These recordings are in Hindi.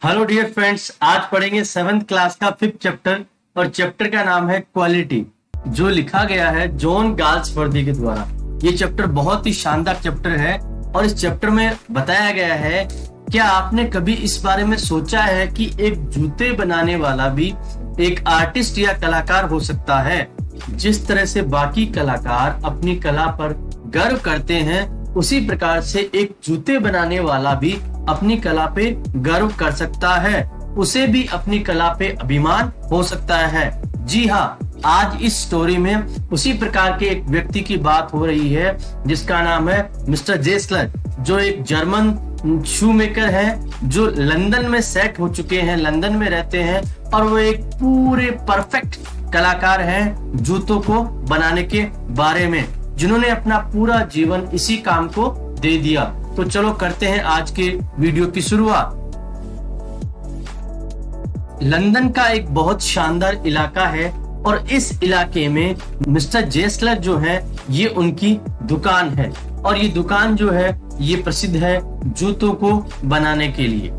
हेलो डियर फ्रेंड्स, आज पढ़ेंगे 7th क्लास का 5th चैप्टर और चैप्टर का नाम है क्वालिटी, जो लिखा गया है जॉन गाल्सवर्दी के द्वारा। ये चैप्टर बहुत ही शानदार चैप्टर है और इस चैप्टर में बताया गया है, क्या आपने कभी इस बारे में सोचा है कि एक जूते बनाने वाला भी एक आर्टिस्ट या कलाकार हो सकता है। जिस तरह से बाकी कलाकार अपनी कला पर गर्व करते हैं, उसी प्रकार से एक जूते बनाने वाला भी अपनी कला पे गर्व कर सकता है, उसे भी अपनी कला पे अभिमान हो सकता है। जी हाँ, आज इस स्टोरी में उसी प्रकार के एक व्यक्ति की बात हो रही है जिसका नाम है मिस्टर जेस्लर, जो एक जर्मन शू मेकर है जो लंदन में सेट हो चुके हैं, लंदन में रहते हैं और वो एक पूरे परफेक्ट कलाकार हैं जूतों को बनाने के बारे में, जिन्होंने अपना पूरा जीवन इसी काम को दे दिया। तो चलो करते हैं आज के वीडियो की शुरुआत। लंदन का एक बहुत शानदार इलाका है और इस इलाके में मिस्टर जेस्लर जो है ये उनकी दुकान है और ये दुकान जो है ये प्रसिद्ध है जूतों को बनाने के लिए।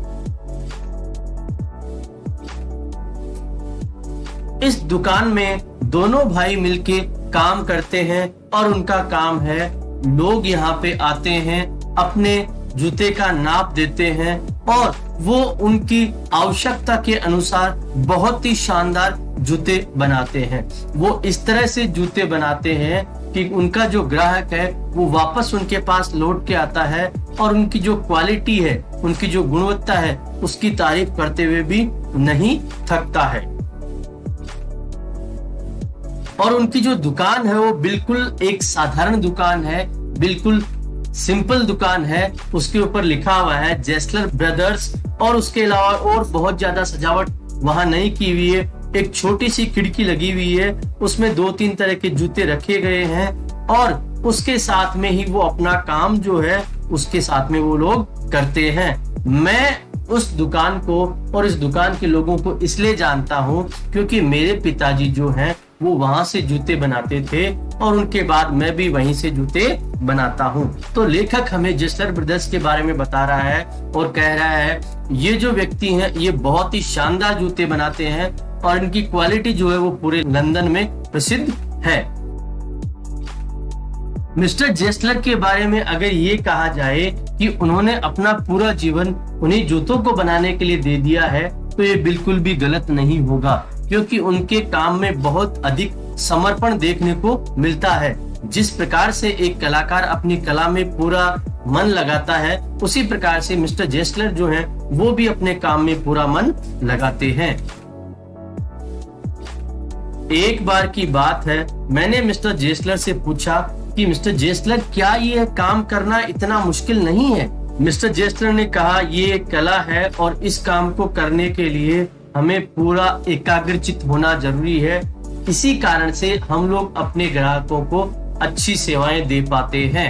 इस दुकान में दोनों भाई मिलके काम करते हैं और उनका काम है, लोग यहाँ पे आते हैं, अपने जूते का नाप देते हैं और वो उनकी आवश्यकता के अनुसार बहुत ही शानदार जूते बनाते हैं। वो इस तरह से जूते बनाते हैं कि उनका जो ग्राहक है वो वापस उनके पास लौट के आता है और उनकी जो क्वालिटी है, उनकी जो गुणवत्ता है, उसकी तारीफ करते हुए भी नहीं थकता है। और उनकी जो दुकान है वो बिल्कुल एक साधारण दुकान है, बिल्कुल सिंपल दुकान है। उसके ऊपर लिखा हुआ है जेस्लर ब्रदर्स और उसके अलावा और बहुत ज्यादा सजावट वहां नहीं की हुई है। एक छोटी सी खिड़की लगी हुई है, उसमें 2-3 तरह के जूते रखे गए हैं और उसके साथ में ही वो अपना काम जो है उसके साथ में वो लोग करते हैं। मैं उस दुकान को और इस दुकान के लोगों को इसलिए जानता हूँ क्योंकि मेरे पिताजी जो हैं वो वहां से जूते बनाते थे और उनके बाद मैं भी वहीं से जूते बनाता हूँ। तो लेखक हमें जेस्लर ब्रदर्स के बारे में बता रहा है और कह रहा है ये जो व्यक्ति हैं ये बहुत ही शानदार जूते बनाते हैं और इनकी क्वालिटी जो है वो पूरे लंदन में प्रसिद्ध है। मिस्टर जेस्लर के बारे में अगर ये कहा जाए कि उन्होंने अपना पूरा जीवन उन्हीं जूतों को बनाने के लिए दे दिया है, तो ये बिल्कुल भी गलत नहीं होगा, क्योंकि उनके काम में बहुत अधिक समर्पण देखने को मिलता है। जिस प्रकार से एक कलाकार अपनी कला में पूरा मन लगाता है, उसी प्रकार से मिस्टर जेस्लर जो हैं वो भी अपने काम में पूरा मन लगाते हैं। एक बार की बात है, मैंने मिस्टर जेस्लर से पूछा कि मिस्टर जेस्लर क्या ये काम करना इतना मुश्किल नहीं है। मिस्टर जेस्लर ने कहा ये एक कला है और इस काम को करने के लिए हमें पूरा एकाग्रचित होना जरूरी है। इसी कारण से हम लोग अपने ग्राहकों को अच्छी सेवाएं दे पाते हैं।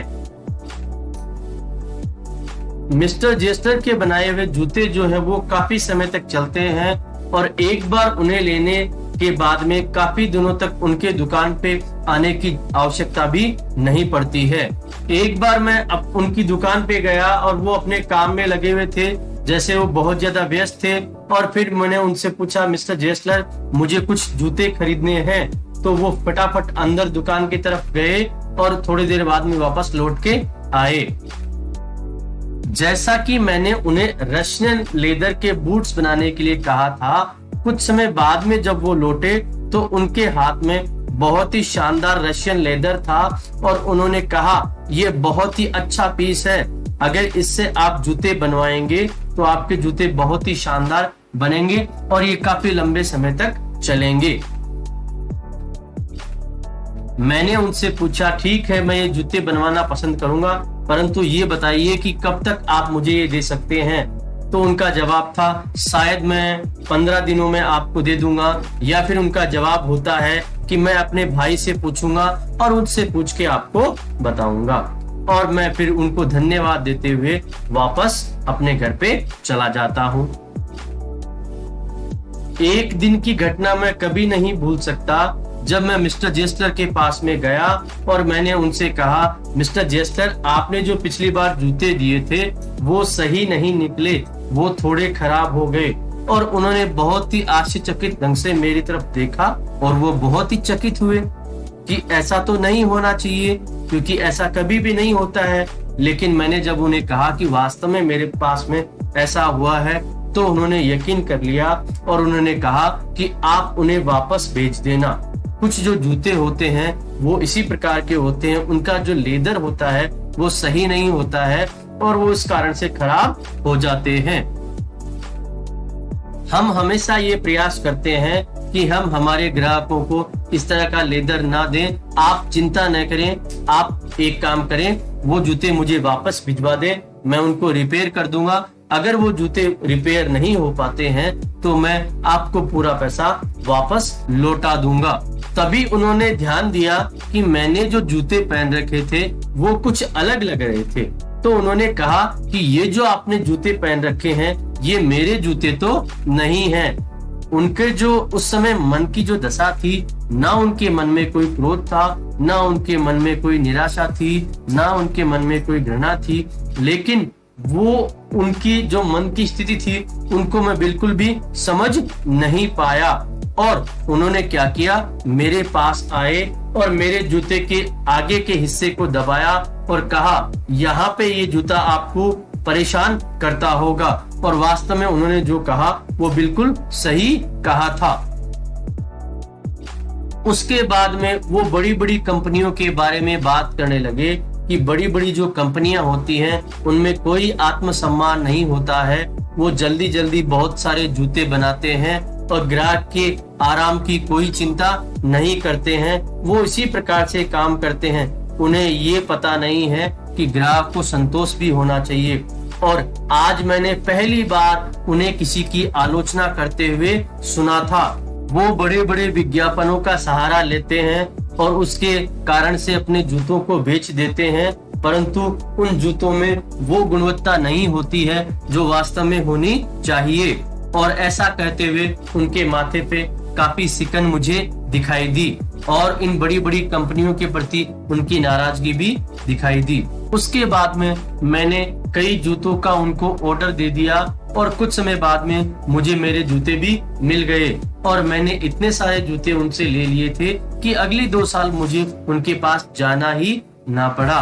मिस्टर जेस्लर के बनाए हुए जूते जो हैं वो काफी समय तक चलते हैं और एक बार उन्हें लेने के बाद में काफी दिनों तक उनके दुकान पे आने की आवश्यकता भी नहीं पड़ती है। एक बार मैं अब उनकी दुकान पे गया और वो अपने काम में लगे हुए थे, जैसे वो बहुत ज्यादा व्यस्त थे, और फिर मैंने उनसे पूछा मिस्टर जेस्लर मुझे कुछ जूते खरीदने हैं, तो वो फटाफट अंदर दुकान की तरफ गए और थोड़ी देर बाद में वापस लौट के आए। जैसा कि मैंने उन्हें रशियन लेदर के बूट्स बनाने के लिए कहा था, कुछ समय बाद में जब वो लौटे तो उनके हाथ में बहुत ही शानदार रशियन लेदर था और उन्होंने कहा ये बहुत ही अच्छा पीस है, अगर इससे आप जूते बनवाएंगे तो आपके जूते बहुत ही शानदार बनेंगे और ये काफी लंबे समय तक चलेंगे। मैंने उनसे पूछा ठीक है, मैं ये जूते बनवाना पसंद करूंगा, परंतु ये बताइए कि कब तक आप मुझे ये दे सकते हैं। तो उनका जवाब था शायद मैं 15 दिनों में आपको दे दूंगा, या फिर उनका जवाब होता है कि मैं अपने भाई से पूछूंगा और उनसे पूछ के आपको बताऊंगा। और मैं फिर उनको धन्यवाद देते हुए वापस अपने घर पे चला जाता हूँ। एक दिन की घटना मैं कभी नहीं भूल सकता, जब मैं मिस्टर जेस्लर के पास में गया और मैंने उनसे कहा मिस्टर जेस्लर आपने जो पिछली बार जूते दिए थे वो सही नहीं निकले, वो थोड़े खराब हो गए और उन्होंने बहुत ही आश्चर्यचकित ढंग से मेरी तरफ देखा और वो बहुत ही चकित हुए कि ऐसा तो नहीं होना चाहिए, क्योंकि ऐसा कभी भी नहीं होता है। लेकिन मैंने जब उन्हें कहा कि वास्तव में मेरे पास में ऐसा हुआ है, तो उन्होंने यकीन कर लिया और उन्होंने कहा कि आप उन्हें वापस भेज देना। कुछ जो जूते होते हैं वो इसी प्रकार के होते हैं, उनका जो लेदर होता है वो सही नहीं होता है और वो इस कारण से खराब हो जाते हैं। हम हमेशा ये प्रयास करते हैं कि हम हमारे ग्राहकों को इस तरह का लेदर ना दें। आप चिंता न करें, आप एक काम करें, वो जूते मुझे वापस भिजवा दें, मैं उनको रिपेयर कर दूंगा। अगर वो जूते रिपेयर नहीं हो पाते हैं तो मैं आपको पूरा पैसा वापस लौटा दूंगा। तभी उन्होंने ध्यान दिया कि मैंने जो जूते पहन रखे थे वो कुछ अलग लग रहे थे। तो उन्होंने कहा कि ये जो आपने जूते पहन रखे हैं ये मेरे जूते तो नहीं हैं। उनके जो उस समय मन की जो दशा थी, ना उनके मन में कोई क्रोध था, ना उनके मन में कोई निराशा थी, ना उनके मन में कोई घृणा थी, लेकिन वो उनकी जो मन की स्थिति थी उनको मैं बिल्कुल भी समझ नहीं पाया। और उन्होंने क्या किया, मेरे पास आए और मेरे जूते के आगे के हिस्से को दबाया और कहा यहाँ पे ये जूता आपको परेशान करता होगा। और वास्तव में उन्होंने जो कहा वो बिल्कुल सही कहा था। उसके बाद में वो बड़ी बड़ी कंपनियों के बारे में बात करने लगे कि बड़ी बड़ी जो कंपनियां होती हैं उनमें कोई आत्मसम्मान नहीं होता है। वो जल्दी जल्दी बहुत सारे जूते बनाते हैं और ग्राहक के आराम की कोई चिंता नहीं करते हैं। वो इसी प्रकार से काम करते हैं। उन्हें ये पता नहीं है कि ग्राहक को संतोष भी होना चाहिए। और आज मैंने पहली बार उन्हें किसी की आलोचना करते हुए सुना था। वो बड़े बड़े विज्ञापनों का सहारा लेते हैं और उसके कारण से अपने जूतों को बेच देते हैं, परंतु उन जूतों में वो गुणवत्ता नहीं होती है जो वास्तव में होनी चाहिए। और ऐसा कहते हुए उनके माथे पे काफी सिकन मुझे दिखाई दी और इन बड़ी बड़ी कंपनियों के प्रति उनकी नाराजगी भी दिखाई दी। उसके बाद में मैंने कई जूतों का उनको ऑर्डर दे दिया और कुछ समय बाद में मुझे मेरे जूते भी मिल गए और मैंने इतने सारे जूते उनसे ले लिए थे कि अगले 2 साल मुझे उनके पास जाना ही ना पड़ा।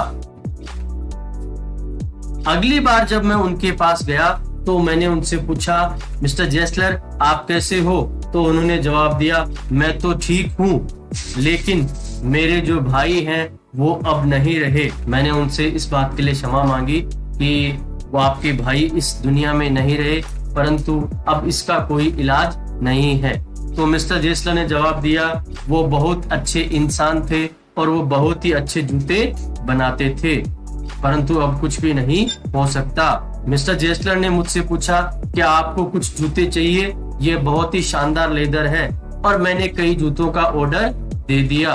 अगली बार जब मैं उनके पास गया तो मैंने उनसे पूछा, मिस्टर जेसलर आप कैसे हो? तो उन्होंने जवाब दिया, मैं तो ठीक हूँ, लेकिन मेरे जो भाई हैं वो अब नहीं रहे। मैंने उनसे इस बात के लिए क्षमा मांगी कि वो आपके भाई इस दुनिया में नहीं रहे, परंतु अब इसका कोई इलाज नहीं है। तो मिस्टर जेसलर ने जवाब दिया, वो बहुत अच्छे इंसान थे और वो बहुत ही अच्छे जूते बनाते थे, परंतु अब कुछ भी नहीं हो सकता। मिस्टर जेसलर ने मुझसे पूछा, क्या आपको कुछ जूते चाहिए? ये बहुत ही शानदार लेदर है। और मैंने कई जूतों का ऑर्डर दे दिया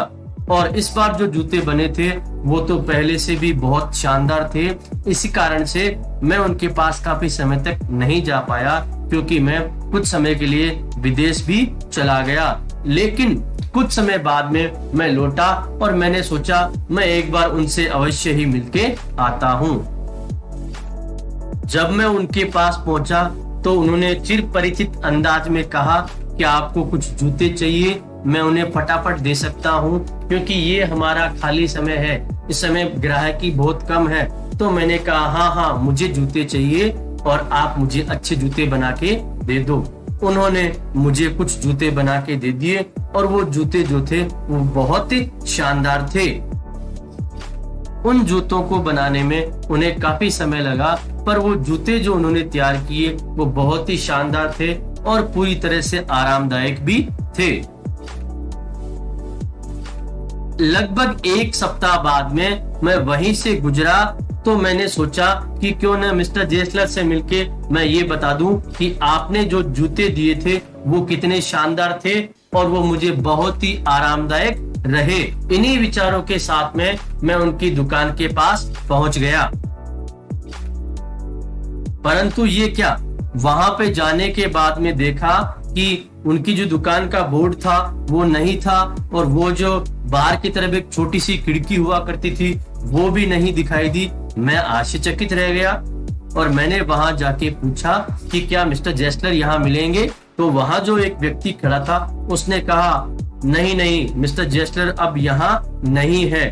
और इस बार जो जूते बने थे वो तो पहले से भी बहुत शानदार थे। इसी कारण से मैं उनके पास काफी समय तक नहीं जा पाया, क्योंकि मैं कुछ समय के लिए विदेश भी चला गया। लेकिन कुछ समय बाद में मैं लौटा और मैंने सोचा मैं एक बार उनसे अवश्य ही मिलके आता हूँ। जब मैं उनके पास पहुंचा तो उन्होंने चिर परिचित अंदाज में कहा, क्या आपको कुछ जूते चाहिए? मैं उन्हें फटाफट दे सकता हूँ, क्योंकि ये हमारा खाली समय है, इस समय ग्राहकी बहुत कम है। तो मैंने कहा, हाँ मुझे जूते चाहिए और आप मुझे अच्छे जूते बना के दे दो। उन्होंने मुझे कुछ जूते बना के दे दिए और वो जूते जो थे वो बहुत ही शानदार थे। उन जूतों को बनाने में उन्हें काफी समय लगा, पर वो जूते जो उन्होंने तैयार किए वो बहुत ही शानदार थे और पूरी तरह से आरामदायक भी थे। लगभग 1 सप्ताह बाद में मैं वहीं से गुजरा तो मैंने सोचा कि क्यों न मिस्टर जेसलर से मिलके मैं ये बता दूं कि आपने जो जूते दिए थे वो कितने शानदार थे और वो मुझे बहुत ही आरामदायक रहे। इन्हीं विचारों के साथ में मैं उनकी दुकान के पास पहुंच गया। परंतु ये क्या, वहां पे जाने के बाद में देखा कि उनकी जो दुकान का बोर्ड था वो नहीं था और वो जो बाहर की तरफ एक छोटी सी खिड़की हुआ करती थी वो भी नहीं दिखाई दी। मैं आश्चर्यचकित रह गया। और मैंने वहां जाके पूछा कि क्या मिस्टर जेस्लर यहाँ मिलेंगे। तो वहां जो एक व्यक्ति खड़ा था उसने कहा नहीं नहीं, मिस्टर जेस्लर अब यहाँ नहीं है।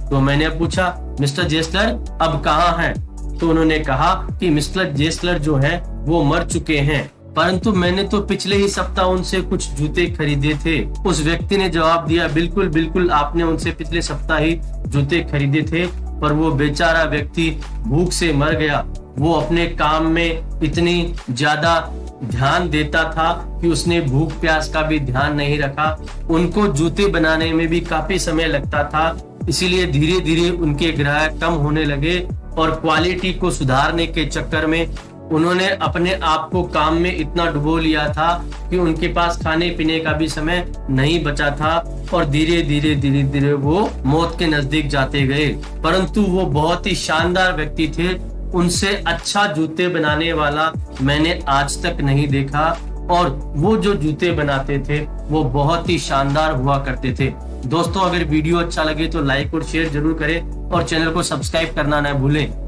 तो मैंने पूछा मिस्टर जेस्लर अब कहाँ हैं? तो उन्होंने कहा कि मिस्टर जेस्लर जो है वो मर चुके हैं, परंतु मैंने तो पिछले ही सप्ताह उनसे कुछ जूते खरीदे थे। उस व्यक्ति ने जवाब दिया बिल्कुल बिल्कुल, आपने उनसे पिछले सप्ताह ही जूते खरीदे थे, पर वो बेचारा व्यक्ति भूख से मर गया। वो अपने काम में इतनी ज्यादा ध्यान देता था कि उसने भूख प्यास का भी ध्यान नहीं रखा। उनको जूते बनाने में भी काफी समय लगता था, इसीलिए धीरे धीरे उनके ग्राहक कम होने लगे और क्वालिटी को सुधारने के चक्कर में उन्होंने अपने आप को काम में इतना डुबो लिया था कि उनके पास खाने पीने का भी समय नहीं बचा था और धीरे धीरे वो मौत के नजदीक जाते गए। परंतु वो बहुत ही शानदार व्यक्ति थे, उनसे अच्छा जूते बनाने वाला मैंने आज तक नहीं देखा और वो जो जूते बनाते थे वो बहुत ही शानदार हुआ करते थे। दोस्तों, अगर वीडियो अच्छा लगे तो लाइक और शेयर जरूर करें और चैनल को सब्सक्राइब करना न भूलें।